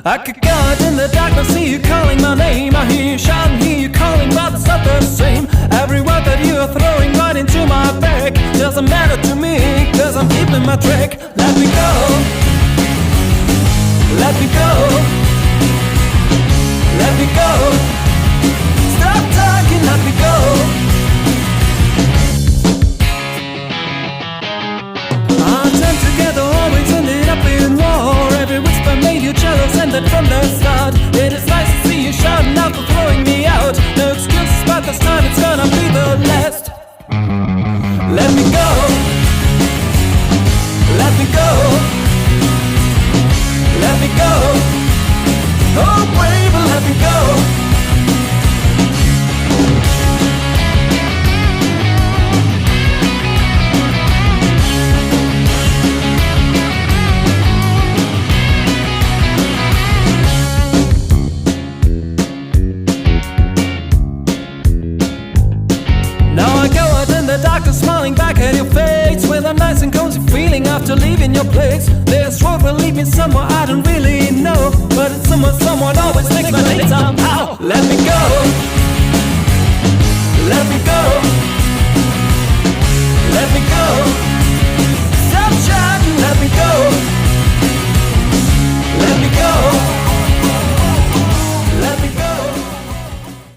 I could go out in the darkness, see you calling my name. I hear you shouting, hear you calling, but it's not the same. Every word that you are throwing right into my back doesn't matter to me, cause I'm keeping my track. Let me go, let me go, let me go. Stop talking, let me go. Our time together always ended up in war. Every whisper made you jealous, and that from the start. It is nice to see you shouting out for throwing me out. No excuses, but this time it's gonna be the last. Let me go, let me go, let me go. Oh baby, let me go. Now I go out in the darkness, smiling back at your face, with a nice and cozy feeling after leaving your place. This road will lead me somewhere I don't really know, but it's somewhere someone always takes my name somehow. Let me go.